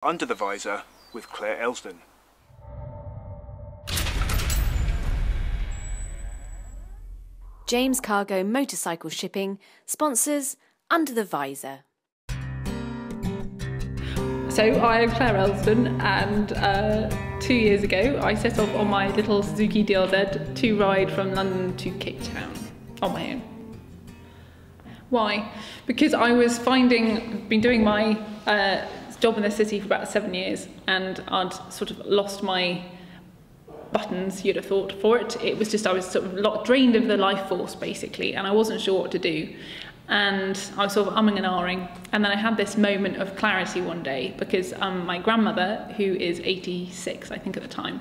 Under the Visor with Claire Elsdon. James Cargo Motorcycle Shipping sponsors Under the Visor. So I'm Claire Elsdon, and 2 years ago I set off on my little Suzuki DLZ to ride from London to Cape Town on my own. Why? Because I was been doing my job in the city for about 7 years, and I'd sort of lost my buttons, you'd have thought, for it. It was just, I was sort of drained of the life force, basically, and I wasn't sure what to do. And I was sort of umming and ahhing, and then I had this moment of clarity one day, because my grandmother, who is 86, I think at the time,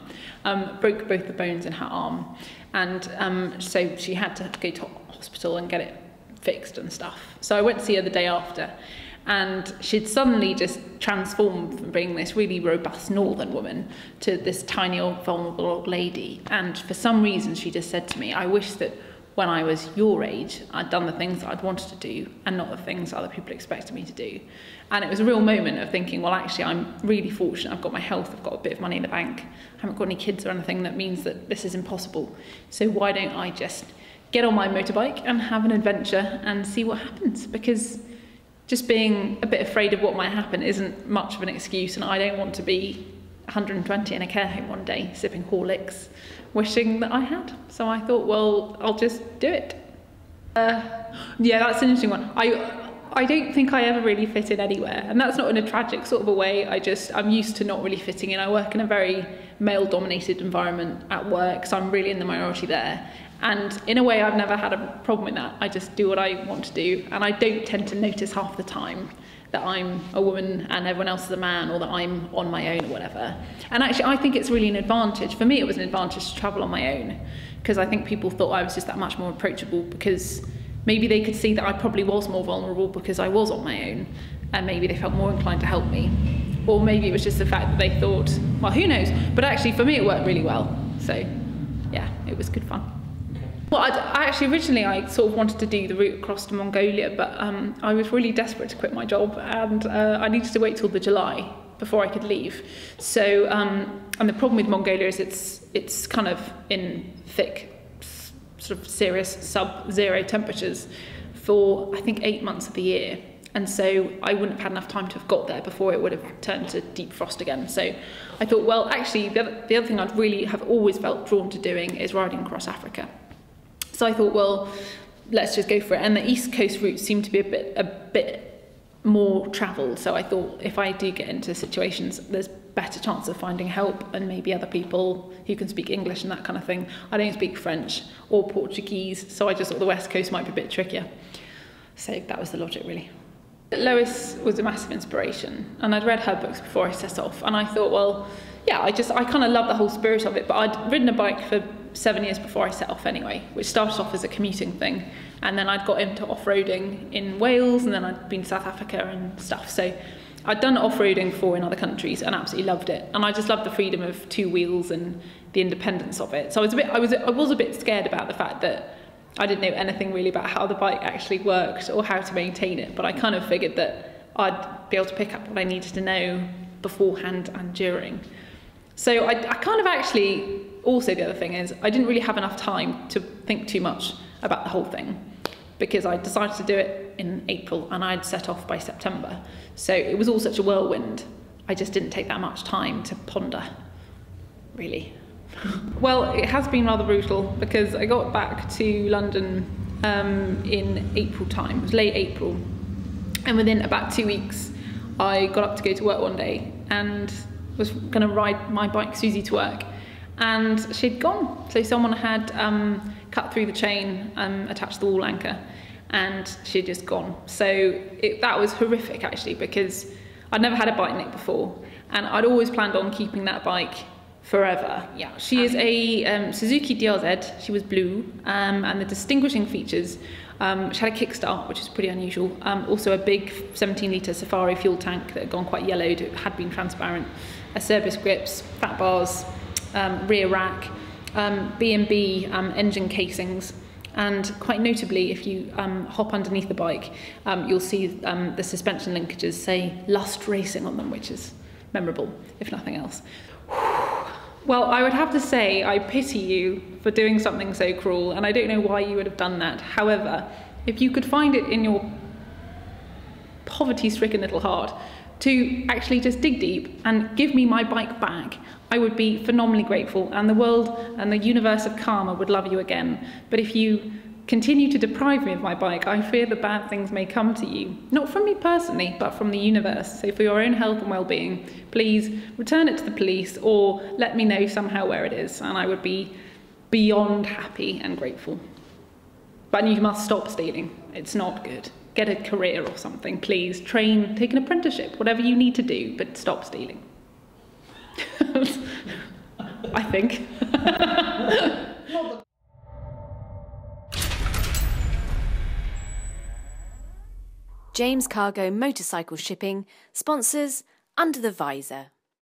broke both the bones in her arm, and so she had to go to hospital and get it fixed and stuff. So I went to see her the day after, and she'd suddenly just transformed from being this really robust northern woman to this tiny old vulnerable old lady. And for some reason she just said to me, I wish that when I was your age I'd done the things that I'd wanted to do and not the things other people expected me to do. And it was a real moment of thinking, well, actually I'm really fortunate, I've got my health, I've got a bit of money in the bank, I haven't got any kids or anything that means that this is impossible, so why don't I just get on my motorbike and have an adventure and see what happens? Because just being a bit afraid of what might happen isn't much of an excuse, and I don't want to be 120 in a care home one day sipping Horlicks wishing that I had. So I thought, well, I'll just do it. Yeah, that's an interesting one. I don't think I ever really fit in anywhere, and that's not in a tragic sort of a way. I'm used to not really fitting in. I work in a very male-dominated environment at work, so I'm really in the minority there. And in a way, I've never had a problem with that. I just do what I want to do, and I don't tend to notice half the time that I'm a woman and everyone else is a man, or that I'm on my own or whatever. And actually, I think it's really an advantage. For me, it was an advantage to travel on my own, because I think people thought I was just that much more approachable, because maybe they could see that I probably was more vulnerable because I was on my own, and maybe they felt more inclined to help me. Or maybe it was just the fact that they thought, well, who knows? But actually, for me, it worked really well. So yeah, it was good fun. Well, I sort of wanted to do the route across to Mongolia, but I was really desperate to quit my job, and I needed to wait till the July before I could leave. So, and the problem with Mongolia is it's kind of in thick, sort of serious sub-zero temperatures for, I think, 8 months of the year. And so I wouldn't have had enough time to have got there before it would have turned to deep frost again. So I thought, well, actually, the other thing I'd really have always felt drawn to doing is riding across Africa. So I thought, well, let's just go for it. And the East Coast route seemed to be a bit more travelled. So I thought, if I do get into situations, there's better chance of finding help and maybe other people who can speak English and that kind of thing. I don't speak French or Portuguese, so I just thought the West Coast might be a bit trickier. So that was the logic, really. Lois was a massive inspiration, and I'd read her books before I set off, and I thought, well, yeah, I kind of love the whole spirit of it, but I'd ridden a bike for 7 years before I set off anyway, which started off as a commuting thing, and then I'd got into off-roading in Wales, and then I'd been to South Africa and stuff. So I'd done off-roading before in other countries and absolutely loved it, and I just loved the freedom of two wheels and the independence of it. So I was a bit scared about the fact that I didn't know anything really about how the bike actually worked or how to maintain it, but I kind of figured that I'd be able to pick up what I needed to know beforehand and during. So I kind of actually, also the other thing is, I didn't really have enough time to think too much about the whole thing, because I decided to do it in April and I'd set off by September. So it was all such a whirlwind, I just didn't take that much time to ponder, really. Well, it has been rather brutal, because I got back to London in April time. It was late April, and within about 2 weeks I got up to go to work one day and was going to ride my bike Susie to work, and she'd gone. So someone had cut through the chain attached to the wall anchor, and she'd just gone. So that was horrific, actually, because I'd never had a bike nick before, and I'd always planned on keeping that bike forever. Yeah, she is a Suzuki DLZ. She was blue, and the distinguishing features, she had a kickstart, which is pretty unusual. Also a big 17-litre Safari fuel tank that had gone quite yellowed. It had been transparent. A Service grips, fat bars, rear rack, B&B engine casings, and quite notably, if you hop underneath the bike, you'll see the suspension linkages say Lust Racing on them, which is memorable, if nothing else. Well, I would have to say I pity you for doing something so cruel, and I don't know why you would have done that. However, if you could find it in your poverty-stricken little heart to actually just dig deep and give me my bike back, I would be phenomenally grateful, and the world and the universe of karma would love you again. But if you continue to deprive me of my bike, I fear that bad things may come to you. Not from me personally, but from the universe. So for your own health and well-being, please return it to the police or let me know somehow where it is, and I would be beyond happy and grateful. But you must stop stealing. It's not good. Get a career or something, please. Train, take an apprenticeship, whatever you need to do, but stop stealing. I think. James Cargo Motorcycle Shipping sponsors Under the Visor.